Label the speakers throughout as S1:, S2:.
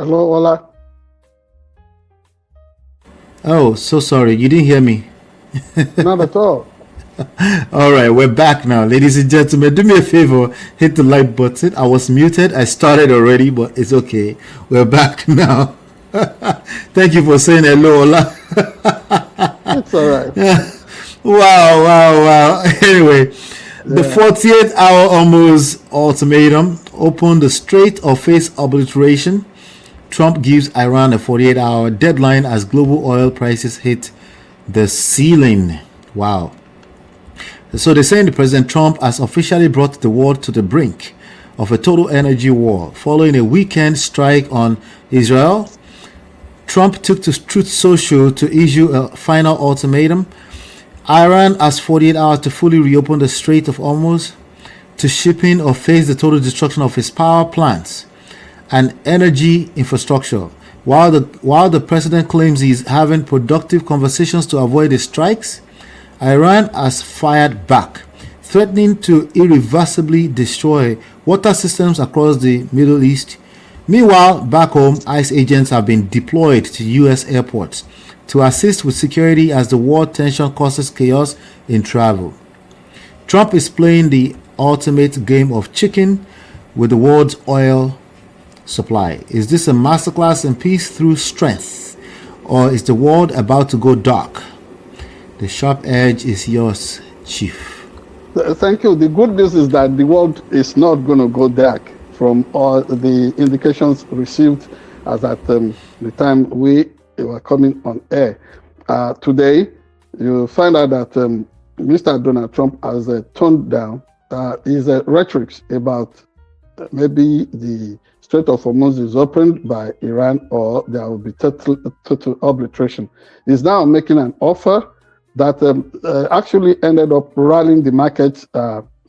S1: Hello, Ola.
S2: Oh, so sorry. You didn't hear me.
S1: Not at all.
S2: All right, we're back now. Ladies and gentlemen, do me a favor, hit the like button. I was muted. I started already, but it's okay. We're back now. Thank you for saying hello, Ola.
S1: It's all right.
S2: Wow. Anyway, the
S1: Yeah.
S2: 48-hour Hormuz ultimatum opened the Strait of Face obliteration. Trump gives Iran a 48-hour deadline as global oil prices hit the ceiling. Wow. So they're saying that President Trump has officially brought the world to the brink of a total energy war. Following a weekend strike on Israel, Trump took to Truth Social to issue a final ultimatum. Iran has 48 hours to fully reopen the Strait of Hormuz to shipping or face the total destruction of its power plants and energy infrastructure. While the president claims he is having productive conversations to avoid the strikes, Iran has fired back, threatening to irreversibly destroy water systems across the Middle East. Meanwhile, back home, ICE agents have been deployed to U.S. airports to assist with security as the war tension causes chaos in travel. Trump is playing the ultimate game of chicken with the world's oil supply. Is this a masterclass in peace through strength, or is the world about to go dark? The sharp edge is yours, Chief.
S1: Thank you. The good news is that the world is not going to go dark from all the indications received as at the time we were coming on air. Today, you find out that Mr. Donald Trump has toned down his rhetoric about maybe the Strait of Hormuz is opened by Iran or there will be total obliteration. He's now making an offer that actually ended up rallying the market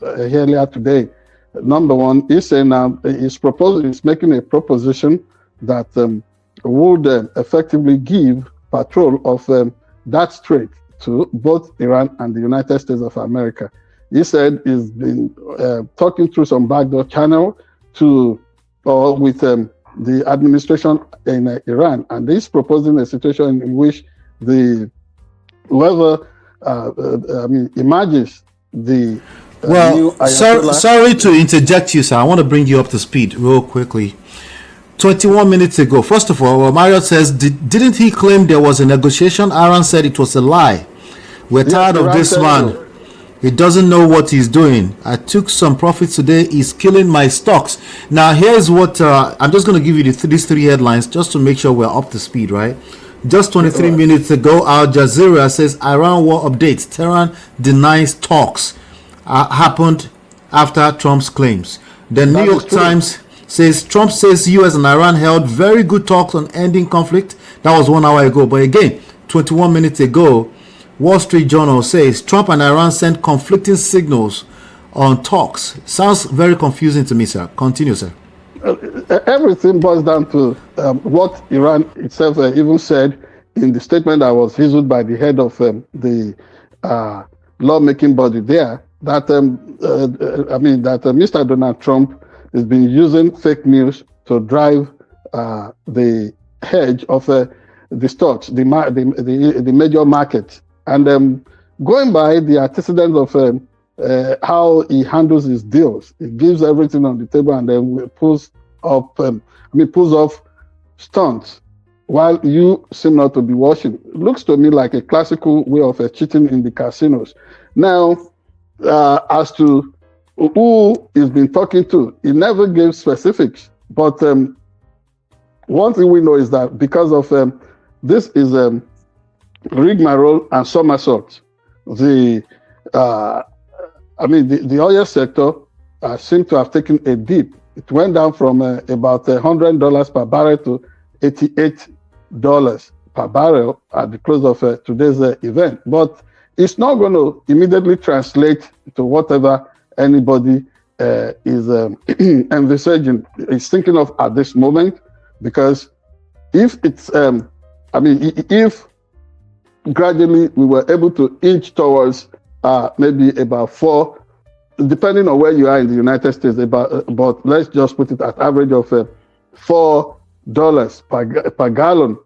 S1: earlier today. Number one, he's saying he's making a proposition that would effectively give patrol of that strait to both Iran and the United States of America. He said he's been talking through some backdoor channel with the administration in Iran, and he's proposing a situation in which whoever emerges the new Ayatollah.
S2: Sorry to interject you, sir. I want to bring you up to speed real quickly. 21 minutes ago, first of all, Marriott says, didn't he claim there was a negotiation? Aaron said it was a lie. We're tired of this man. So. He doesn't know what he's doing. I took some profits today. He's killing my stocks. Now, here's what I'm just going to give you these three headlines just to make sure we're up to speed, right? Just 23 minutes ago, Al Jazeera says Iran war updates. Tehran denies talks happened after Trump's claims. The New York Times says Trump says U.S. and Iran held very good talks on ending conflict. That was 1 hour ago. But again, 21 minutes ago, Wall Street Journal says Trump and Iran sent conflicting signals on talks. Sounds very confusing to me, sir. Continue, sir.
S1: Everything boils down to what Iran itself even said in the statement that was issued by the head of the lawmaking body there, that Mr. Donald Trump has been using fake news to drive the hedge of the stocks, the major markets. And going by the antecedents of how he handles his deals, he gives everything on the table and then pulls off stunts while you seem not to be watching. It looks to me like a classical way of cheating in the casinos. Now, as to who he's been talking to, he never gave specifics. But one thing we know is that because of this is rigmarole and somersault, the oil sector seemed to have taken a dip. It went down from about $100 per barrel to $88 per barrel at the close of today's event. But it's not going to immediately translate to whatever anybody is envisaging, is thinking of at this moment, because if it's, if gradually we were able to inch towards maybe about 4, depending on where you are in the United States, but let's just put it at average of $4 per gallon.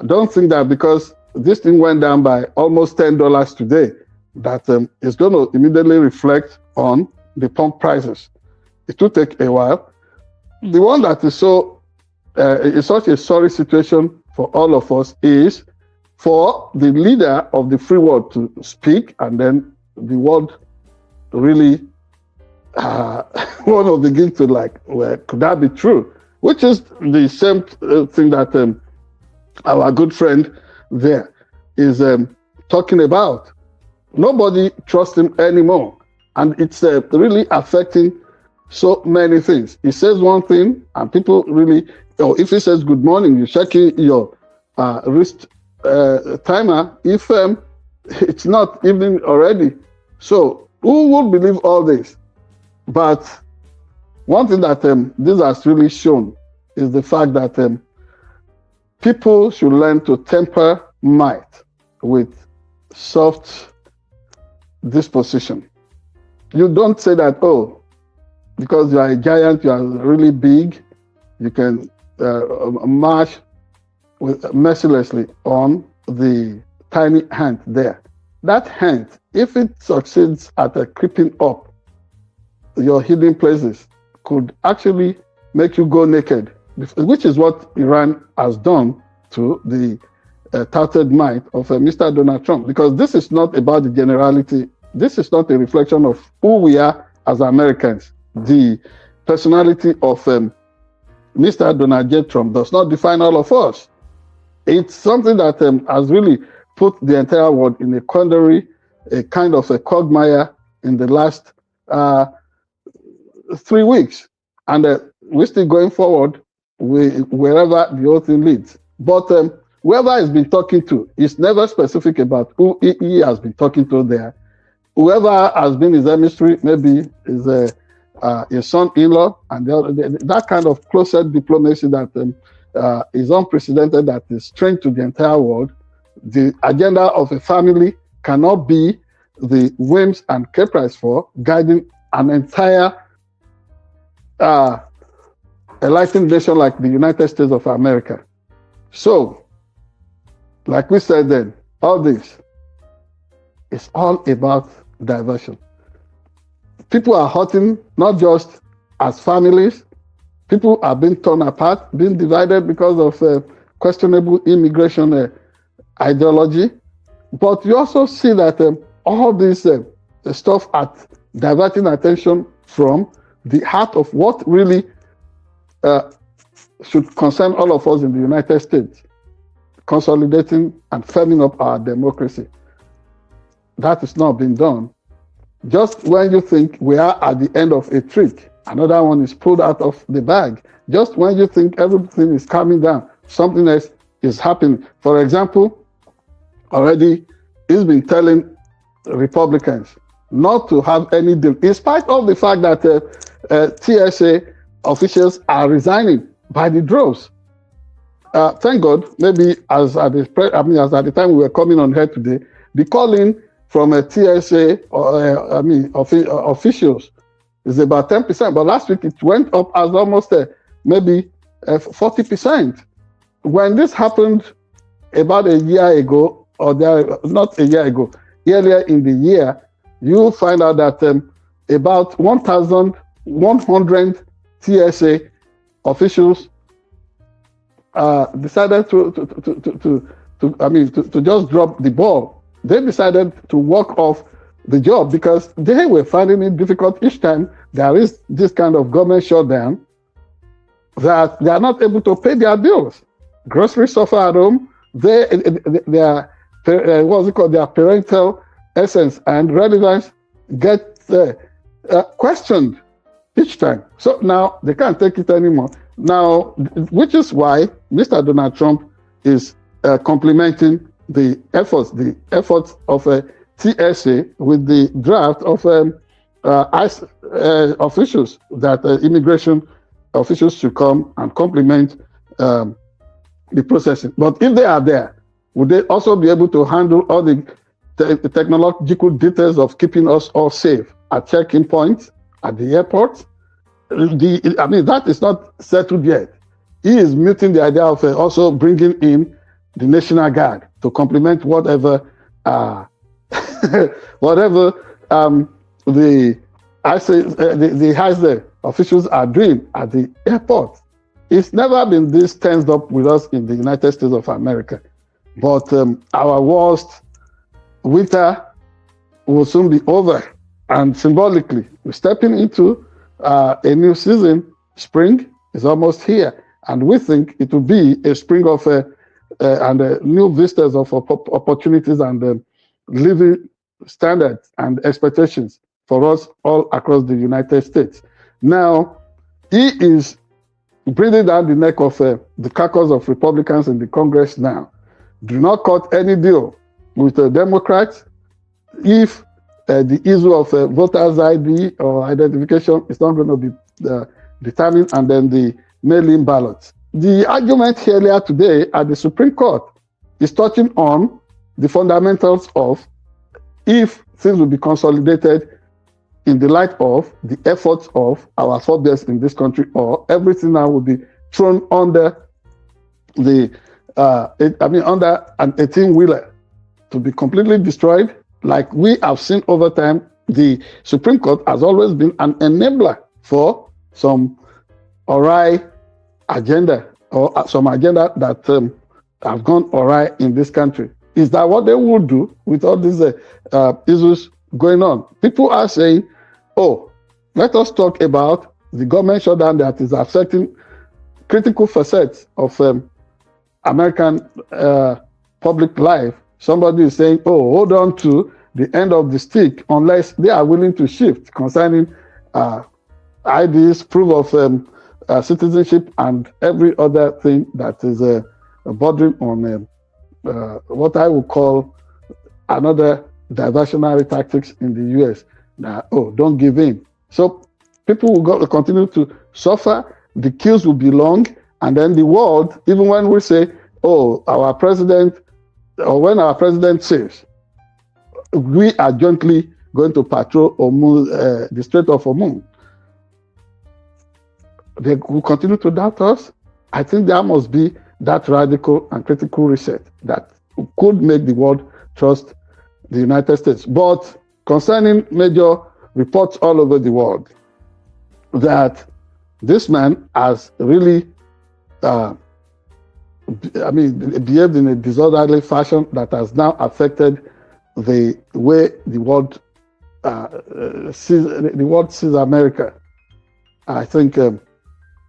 S1: Don't think that because this thing went down by almost $10 today, that it's going to immediately reflect on the pump prices. It will take a while. The one that is such a sorry situation for all of us is for the leader of the free world to speak, and then the world really want to begin to like, well, could that be true? Which is the same thing that our good friend there is talking about. Nobody trusts him anymore, and it's really affecting so many things. He says one thing, and people really, if he says good morning, you're checking your wrist timer if it's not evening already. So who would believe all this? But one thing that this has really shown is the fact that people should learn to temper might with soft disposition. You don't say that, oh, because you are a giant, you are really big, you can march mercilessly on the tiny ant there. That ant, if it succeeds at creeping up your hidden places, could actually make you go naked, which is what Iran has done to the touted might of Mr. Donald Trump. Because this is not about the generality. This is not a reflection of who we are as Americans. The personality of Mr. Donald J. Trump does not define all of us. It's something that has really put the entire world in a quandary, a kind of a quagmire in the last 3 weeks. And we're still going forward wherever the whole thing leads. But whoever has been talking to is never specific about who he has been talking to there. Whoever has been his emissary, maybe is his son-in-law, and that kind of closet diplomacy that is unprecedented, that is strange to the entire world. The agenda of a family cannot be the whims and caprice for guiding an entire enlightened nation like the United States of America. So, like we said then, all this is all about diversion. People are hurting, not just as families. People are being torn apart, being divided because of questionable immigration ideology. But you also see that all this stuff at diverting attention from the heart of what really should concern all of us in the United States, consolidating and firming up our democracy. That is not being done. Just when you think we are at the end of a trick, another one is pulled out of the bag. Just when you think everything is calming down, something else is happening. For example, already he's been telling Republicans not to have any deal, in spite of the fact that TSA officials are resigning by the droves. Thank God, maybe as at the time we were coming on here today, the calling from a TSA officials is about 10%, but last week it went up as almost maybe 40%. When this happened about a year ago, or not a year ago, earlier in the year, you find out that about 1,100 TSA officials decided to just drop the ball. They decided to walk off the job because they were finding it difficult each time there is this kind of government shutdown, that they are not able to pay their bills. Groceries suffer at home. Their parental essence and relevance get questioned each time. So now they can't take it anymore. Now, which is why Mr. Donald Trump is complimenting the efforts of TSA with the draft of ICE officials, that immigration officials should come and complement the processing. But if they are there, would they also be able to handle all the technological details of keeping us all safe at check-in points, at the airport? That is not settled yet. he is muting the idea of also bringing in the National Guard to complement whatever whatever the officials are doing at the airport. It's never been this tensed up with us in the United States of America. But our worst winter will soon be over. And symbolically, we're stepping into a new season. Spring is almost here. And we think it will be a spring of new vistas of opportunities and living standards and expectations for us all across the United States. Now, he is breathing down the neck of the caucus of Republicans in the Congress now. Do not cut any deal with the Democrats if the issue of voters' ID or identification is not going to be determined, and then the mail-in ballots. The argument earlier today at the Supreme Court is touching on the fundamentals of if things will be consolidated in the light of the efforts of our forebears in this country, or everything now will be thrown under the under an 18-wheeler to be completely destroyed. Like we have seen over time, the Supreme Court has always been an enabler for some awry agenda, or some agenda that have gone awry in this country. Is that what they will do with all these issues going on? People are saying, oh, let us talk about the government shutdown that is affecting critical facets of American public life. Somebody is saying, oh, hold on to the end of the stick unless they are willing to shift concerning IDs, proof of citizenship, and every other thing that is bordering on what I would call another diversionary tactics in the U.S. That, oh, don't give in. So people will continue to suffer. The queues will be long. And then the world, even when we say, oh, our president, or when our president says, we are jointly going to patrol Hormuz, the Strait of Hormuz, they will continue to doubt us. I think there must be that radical and critical reset that could make the world trust the United States. But concerning major reports all over the world that this man has really behaved in a disorderly fashion that has now affected the way the world sees America. I think,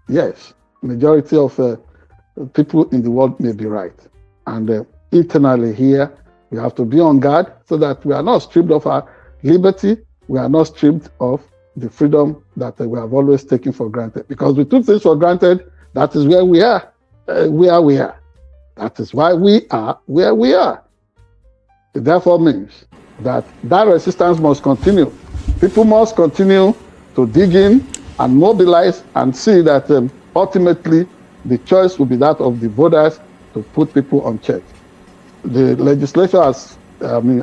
S1: yes, majority of people in the world may be right. And internally here, we have to be on guard so that we are not stripped of our liberty, we are not stripped of the freedom that we have always taken for granted. Because we took things for granted, that is where we are. Where we are. That is why we are where we are. It therefore means that resistance must continue. People must continue to dig in and mobilize and see that ultimately the choice will be that of the voters to put people on check. The legislature has been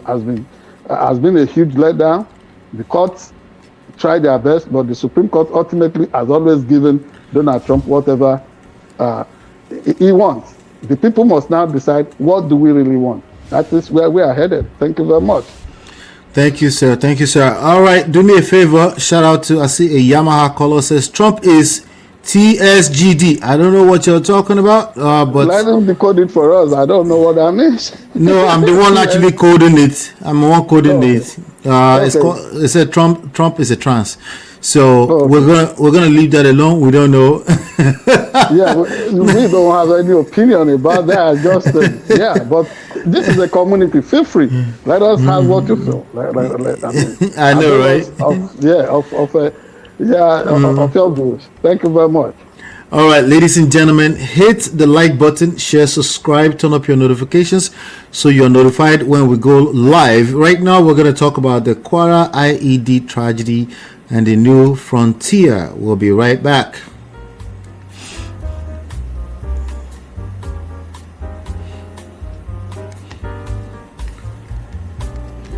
S1: a huge letdown. The courts tried their best, but the Supreme Court ultimately has always given Donald Trump whatever he wants. The people must now decide, what do we really want? That is where we are headed. Thank you very much.
S2: Thank you, sir. Thank you, sir. All right, do me a favor. Shout out to, I see a Yamaha caller says Trump is TSGD. I don't know what you're talking about, but
S1: let him decode it for us. I don't know what that means.
S2: No, I'm the one actually coding it. I'm the one coding it. It's called. It said Trump is a trans. So we're gonna leave that alone. We don't know.
S1: Yeah, we don't have any opinion about that. Just but this is a community. Feel free. Let us have what you feel.
S2: I know, right?
S1: Of your views. Thank you very much.
S2: All right, ladies and gentlemen, hit the like button, share, subscribe, turn up your notifications so you're notified when we go live. Right now, we're going to talk about the Kwara IED tragedy and the new frontier. We'll be right back.